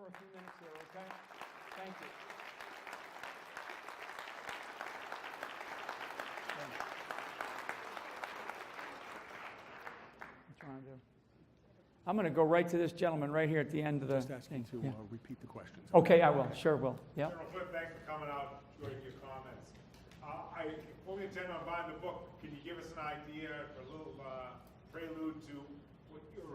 for a few minutes here, okay? Thank you. I'm going to go right to this gentleman right here at the end of the Just asking to repeat the questions. Okay, I will. Sure will. Yeah. General Flynn, thanks for coming out, enjoying your comments. I fully intend on buying the book. Can you give us an idea, a little prelude to what your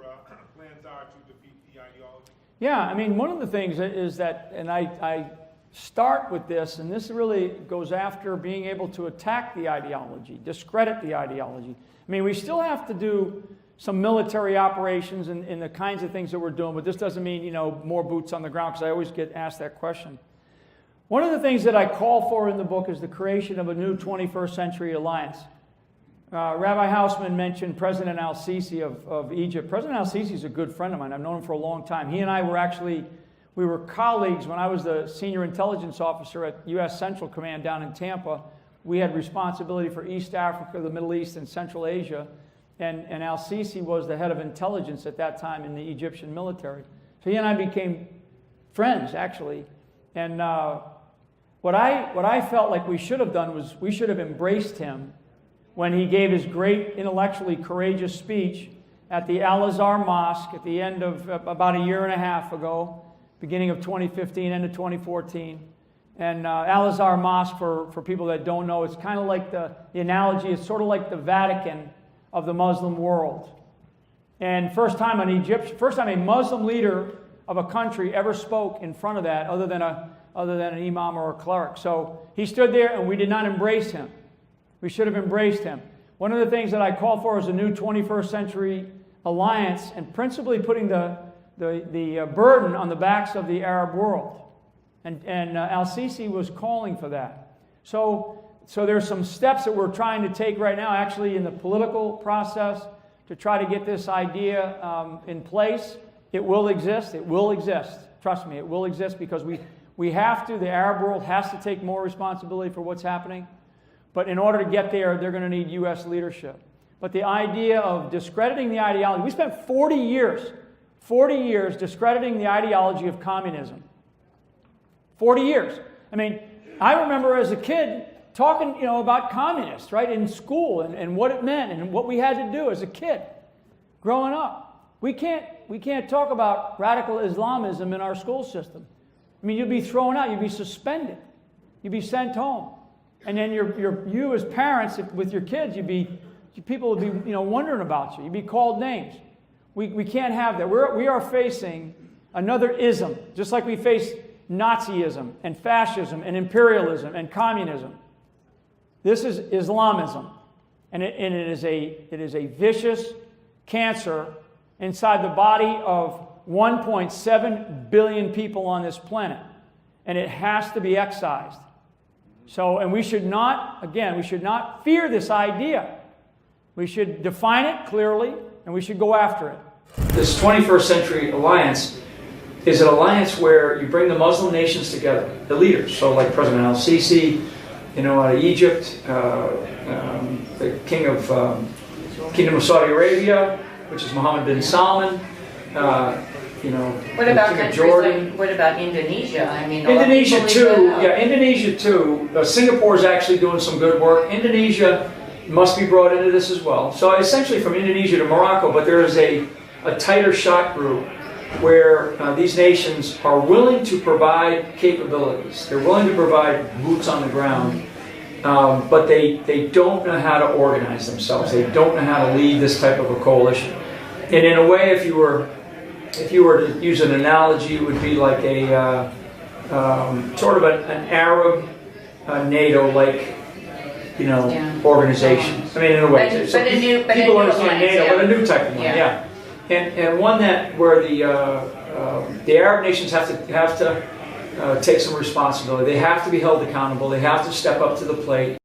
plans are to defeat the ideology? Yeah, I mean, one of the things is that, and I start with this, and this really goes after being able to attack the ideology, discredit the ideology. I mean, we still have to do some military operations and the kinds of things that we're doing, but this doesn't mean, you know, more boots on the ground, because I always get asked that question. One of the things that I call for in the book is the creation of a new 21st century alliance. Rabbi Hausman mentioned President al-Sisi of Egypt. President al-Sisi is a good friend of mine. I've known him for a long time. He and I were we were colleagues when I was the senior intelligence officer at U.S. Central Command down in Tampa. We had responsibility for East Africa, the Middle East, and Central Asia. And al-Sisi was the head of intelligence at that time in the Egyptian military. So he and I became friends, actually. And what I felt like we should have done was we should have embraced him when he gave his great intellectually courageous speech at the Al-Azhar Mosque at the end of about a year and a half ago, beginning of 2015, end of 2014. And Al-Azhar Mosque, for people that don't know, it's kind of like the analogy, it's sort of like the Vatican of the Muslim world. And first time a Muslim leader of a country ever spoke in front of that other than an imam or a cleric. So he stood there and we did not embrace him. We should have embraced him. One of the things that I call for is a new 21st century alliance, and principally putting the burden on the backs of the Arab world. And al-Sisi was calling for that. So there's some steps that we're trying to take right now, actually in the political process, to try to get this idea in place. It will exist. It will exist. Trust me, it will exist, because we have to, the Arab world has to take more responsibility for what's happening. But in order to get there, they're going to need U.S. leadership. But the idea of discrediting the ideology, we spent 40 years discrediting the ideology of communism. 40 years. I mean, I remember as a kid talking, you know, about communists, right, in school and what it meant and what we had to do as a kid growing up. We can't talk about radical Islamism in our school system. I mean, you'd be thrown out, you'd be suspended, you'd be sent home. And then you as parents, with your kids, people would be, you know, wondering about you. You'd be called names. We can't have that. We are facing another ism, just like we face Nazism and fascism and imperialism and communism. This is Islamism, and it is a vicious cancer inside the body of 1.7 billion people on this planet, and it has to be excised. So, and we should not fear this idea. We should define it clearly, and we should go after it. This 21st century alliance is an alliance where you bring the Muslim nations together, the leaders. So like President al-Sisi, you know, out of Egypt, the Kingdom of Saudi Arabia, which is Mohammed bin Salman, you know, what about countries Jordan. What about Indonesia? I mean, Indonesia too. Yeah, Indonesia too. Singapore is actually doing some good work. Indonesia must be brought into this as well. So essentially from Indonesia to Morocco, but there is a tighter shot group where these nations are willing to provide capabilities. They're willing to provide boots on the ground, but they don't know how to organize themselves. They don't know how to lead this type of a coalition. And in a way, if you were to use an analogy, it would be like a sort of an Arab NATO-like, you know, organization. I mean, in a way, people understand NATO, but a new type of one, yeah. And one that where the Arab nations have to take some responsibility. They have to be held accountable. They have to step up to the plate.